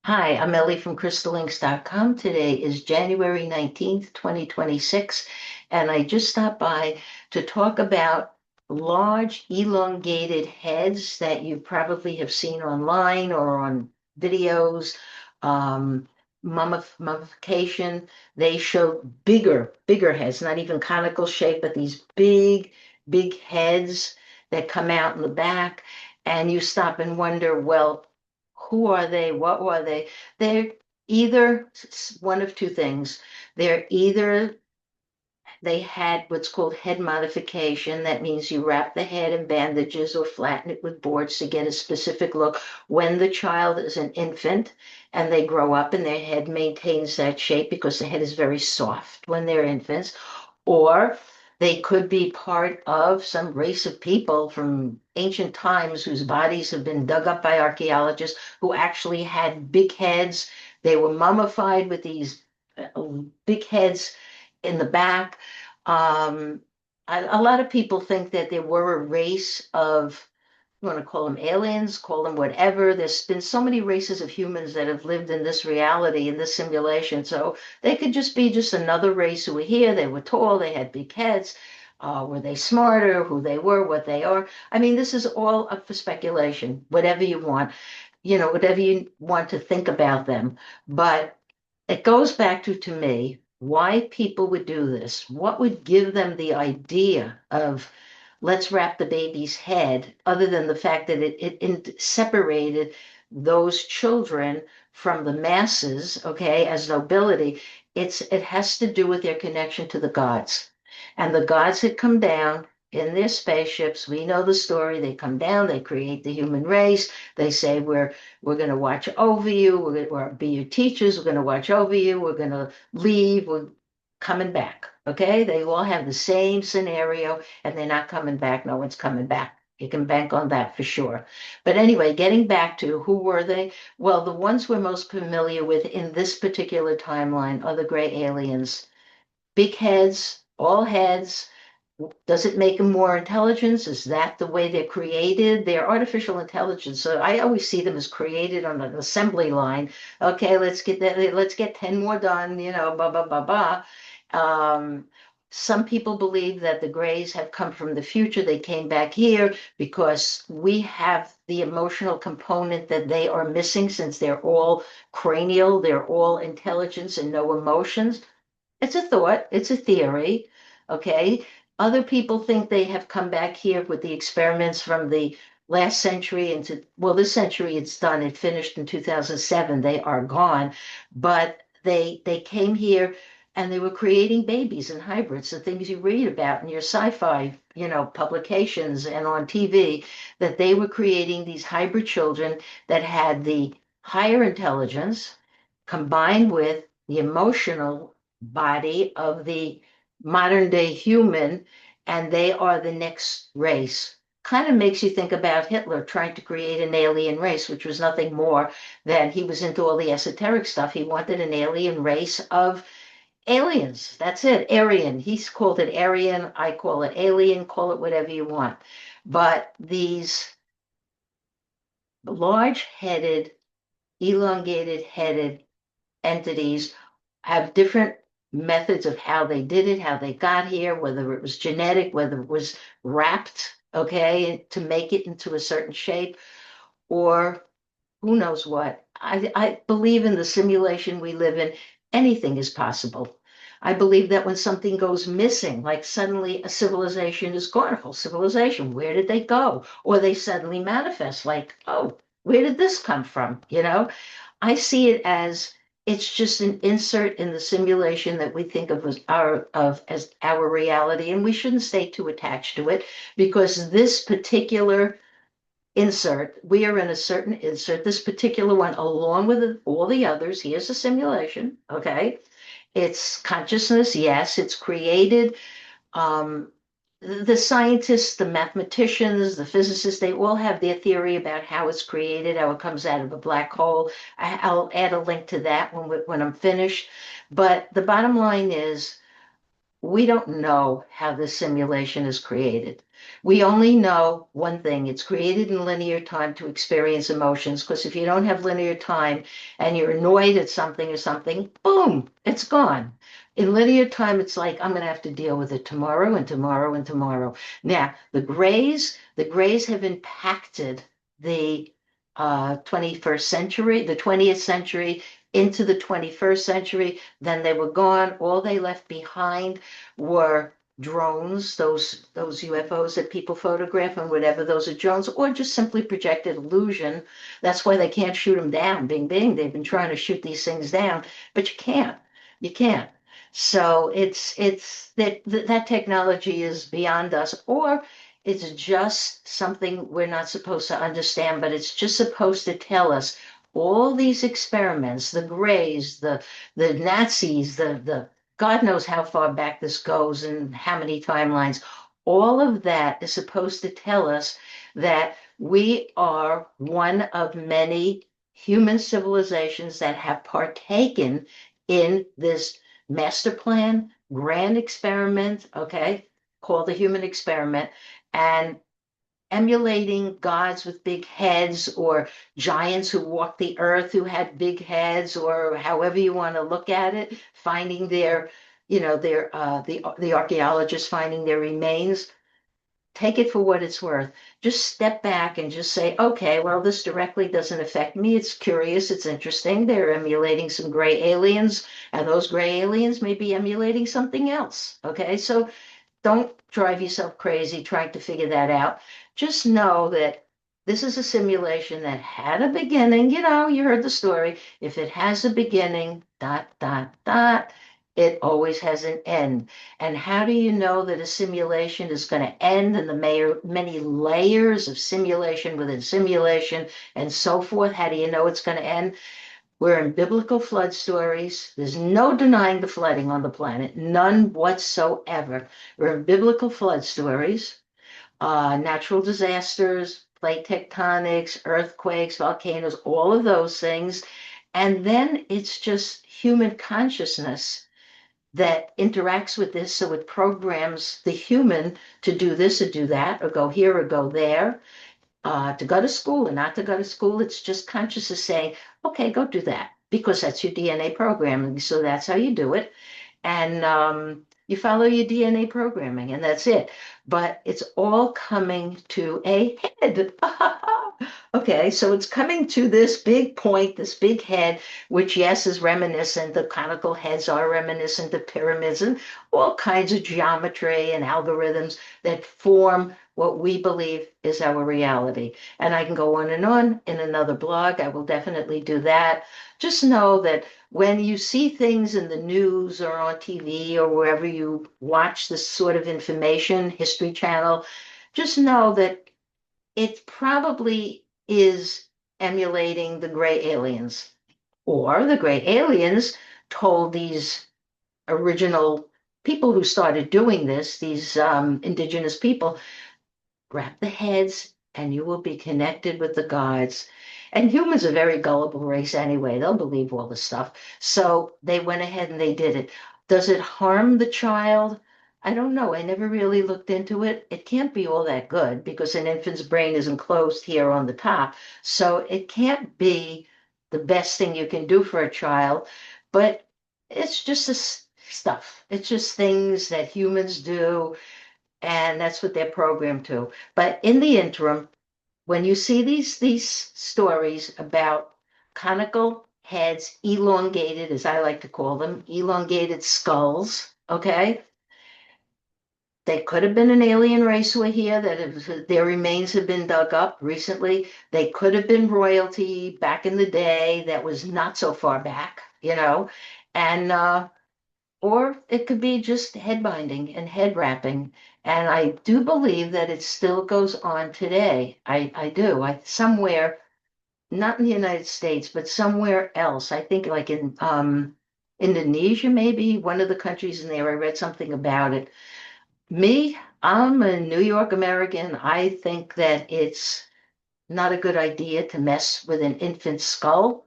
Hi, I'm Ellie from crystallinks.com. Today is January 19th, 2026, and I just stopped by to talk about large elongated heads that you probably have seen online or on videos. Um, Mummification, they show bigger heads, not even conical shape, but these big heads that come out in the back. And you stop and wonder, well, who are they? What were they? They're either one of two things. They're either they had what's called head modification. That means you wrap the head in bandages or flatten it with boards to get a specific look when the child is an infant and they grow up and their head maintains that shape because the head is very soft when they're infants. Or they could be part of some race of people from ancient times whose bodies have been dug up by archaeologists who actually had big heads. They were mummified with these big heads in the back. Um, a lot of people think that there were a race of, you want to call them aliens, call them whatever. There's been so many races of humans that have lived in this reality, in this simulation. So they could just be just another race who were here. They were tall, they had big heads. Were they smarter, who they were, what they are? I mean, this is all up for speculation, whatever you want, whatever you want to think about them. But it goes back to me, why people would do this. What would give them the idea of let's wrap the baby's head, other than the fact that it separated those children from the masses, okay, as nobility. It has to do with their connection to the gods. And the gods had come down in their spaceships. We know the story. They come down, they create the human race. They say we're going to watch over you. We're be your teachers. We're going to watch over you. We're going to leave. We're coming back. Okay. They all have the same scenario and they're not coming back. No one's coming back. You can bank on that for sure. But anyway, getting back to who were they? Well, the ones we're most familiar with in this particular timeline are the gray aliens. Big heads, all heads. Does it make them more intelligence? Is that the way they're created? They're artificial intelligence. So I always see them as created on an assembly line. Okay, let's get that, let's get 10 more done, blah, blah, blah, blah. Um, some people believe that the Greys have come from the future. They came back here because we have the emotional component that they are missing since they're all cranial, they're all intelligence and no emotions. It's a thought, it's a theory, okay? Other people think they have come back here with the experiments from the last century into, well, this century it's done. It finished in 2007. They are gone, but they came here and they were creating babies and hybrids, the things you read about in your sci-fi, publications and on TV, that they were creating these hybrid children that had the higher intelligence combined with the emotional body of the modern day human, and they are the next race. Kind of makes you think about Hitler trying to create an alien race, which was nothing more than he was into all the esoteric stuff. He wanted an alien race of aliens. That's it. Aryan. He's called it Aryan. I call it alien. Call it whatever you want. But these large headed, elongated headed entities have different methods of how they did it, how they got here, whether it was genetic, whether it was wrapped, okay, to make it into a certain shape, or who knows what. I believe in the simulation we live in, anything is possible. I believe that when something goes missing, like suddenly a civilization is gone, a whole civilization, where did they go? Or they suddenly manifest, like, oh, where did this come from? I see it as it's just an insert in the simulation that we think of as our reality, and we shouldn't stay too attached to it because this particular insert, we are in a certain insert, this particular one, along with all the others. Here's a simulation, okay? It's consciousness, yes, it's created. Um, the scientists, the mathematicians, the physicists, they all have their theory about how it's created, how it comes out of a black hole. I'll add a link to that when I'm finished. But the bottom line is, we don't know how this simulation is created. We only know one thing. It's created in linear time to experience emotions. Because if you don't have linear time and you're annoyed at something or something, boom, it's gone. In linear time, it's like I'm going to have to deal with it tomorrow and tomorrow and tomorrow. Now, the grays have impacted the 21st century, the 20th century into the 21st century. Then they were gone. All they left behind were drones, those UFOs that people photograph and whatever, those are drones, or just simply projected illusion. That's why they can't shoot them down. Bing, bing. They've been trying to shoot these things down, but you can't. You can't. So it's that technology is beyond us, or it's just something we're not supposed to understand, but it's just supposed to tell us all these experiments, the Greys, the Nazis, the God knows how far back this goes and how many timelines. All of that is supposed to tell us that we are one of many human civilizations that have partaken in this master plan, grand experiment, okay, called the human experiment, and emulating gods with big heads or giants who walked the earth who had big heads, or however you want to look at it, finding the archaeologists finding their remains. Take it for what it's worth. Just step back and just say, okay, well, this directly doesn't affect me. It's curious, it's interesting. They're emulating some gray aliens, and those gray aliens may be emulating something else. Okay, so don't drive yourself crazy trying to figure that out. Just know that this is a simulation that had a beginning. You heard the story. If it has a beginning, dot, dot, dot, it always has an end. And how do you know that a simulation is going to end, and many layers of simulation within simulation and so forth? How do you know it's going to end? We're in biblical flood stories. There's no denying the flooding on the planet, none whatsoever. We're in biblical flood stories, natural disasters, plate tectonics, earthquakes, volcanoes, all of those things. And then it's just human consciousness that interacts with this. So it programs the human to do this or do that, or go here or go there, to go to school and not to go to school. It's just consciousness saying, okay, go do that because that's your DNA programming. So that's how you do it. And you follow your DNA programming, and that's it. But it's all coming to a head. Okay, so it's coming to this big point, this big head, which, yes, is reminiscent. The conical heads are reminiscent of pyramids and all kinds of geometry and algorithms that form what we believe is our reality. And I can go on and on in another blog. I will definitely do that. Just know that when you see things in the news or on TV or wherever you watch this sort of information, History Channel, just know that it probably is emulating the gray aliens, or the gray aliens told these original people who started doing this, these indigenous people, grab the heads and you will be connected with the gods. And humans are a very gullible race anyway. They'll believe all this stuff. So they went ahead and they did it. Does it harm the child? I don't know. I never really looked into it. It can't be all that good because an infant's brain is enclosed here on the top. So it can't be the best thing you can do for a child. But it's just this stuff. It's just things that humans do, and that's what they're programmed to. But in the interim, when you see these stories about conical heads, elongated, as I like to call them, elongated skulls, okay? They could have been an alien race who are here that their remains have been dug up recently. They could have been royalty back in the day that was not so far back, and or it could be just head binding and head wrapping. And I do believe that it still goes on today. I do. Somewhere, not in the United States, but somewhere else. I think like in Indonesia, maybe one of the countries in there. I read something about it. Me, I'm a New York American. I think that it's not a good idea to mess with an infant skull.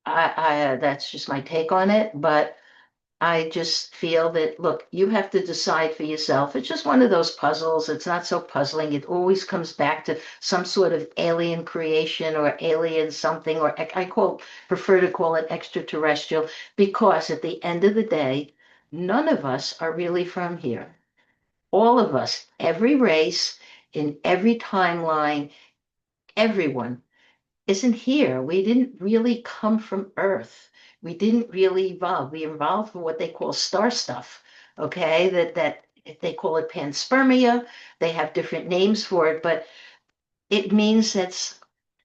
That's just my take on it. But I just feel that, look, you have to decide for yourself. It's just one of those puzzles. It's not so puzzling. It always comes back to some sort of alien creation or alien something, or prefer to call it extraterrestrial, because at the end of the day, none of us are really from here. All of us, every race, in every timeline, everyone isn't here. We didn't really come from Earth. We didn't really evolve. We evolved from what they call star stuff. Okay, that they call it panspermia. They have different names for it, but it means that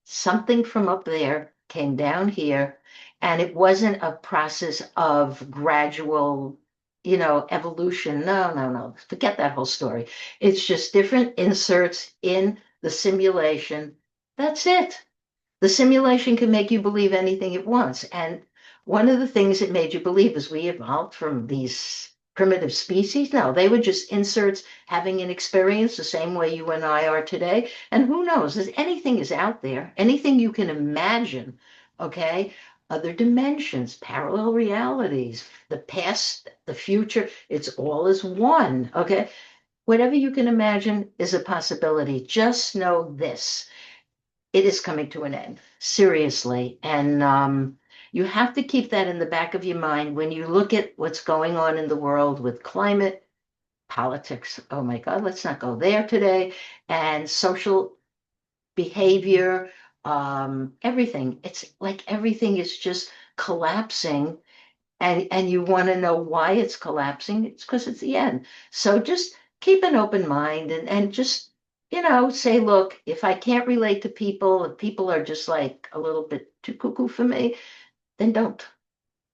something from up there came down here, and it wasn't a process of gradual, evolution. No, no, no. Forget that whole story. It's just different inserts in the simulation. That's it. The simulation can make you believe anything it wants. And one of the things it made you believe is we evolved from these primitive species. No, they were just inserts having an experience the same way you and I are today. And who knows, if anything is out there, anything you can imagine, okay? Other dimensions, parallel realities, the past, the future, it's all as one, okay? Whatever you can imagine is a possibility. Just know this: it is coming to an end, seriously. And you have to keep that in the back of your mind when you look at what's going on in the world with climate, politics. Oh my God, let's not go there today. And social behavior, everything. It's like everything is just collapsing, and you want to know why it's collapsing. It's because it's the end. So just keep an open mind, and just, say, look, if I can't relate to people, if people are just like a little bit too cuckoo for me, then don't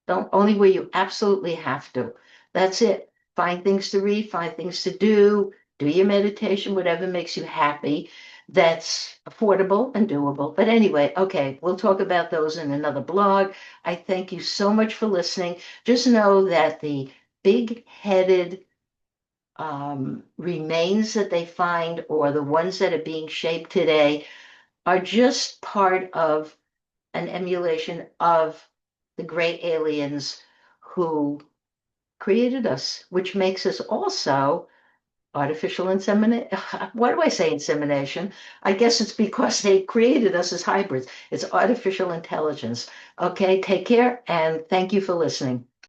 only where you absolutely have to. That's it. Find things to read, find things to do your meditation, whatever makes you happy. That's affordable and doable. But anyway, okay, we'll talk about those in another blog. I thank you so much for listening. Just know that the big-headed remains that they find, or the ones that are being shaped today, are just part of an emulation of the great aliens who created us, which makes us also artificial insemination. Why do I say insemination? I guess it's because they created us as hybrids. It's artificial intelligence. Okay, take care, and thank you for listening.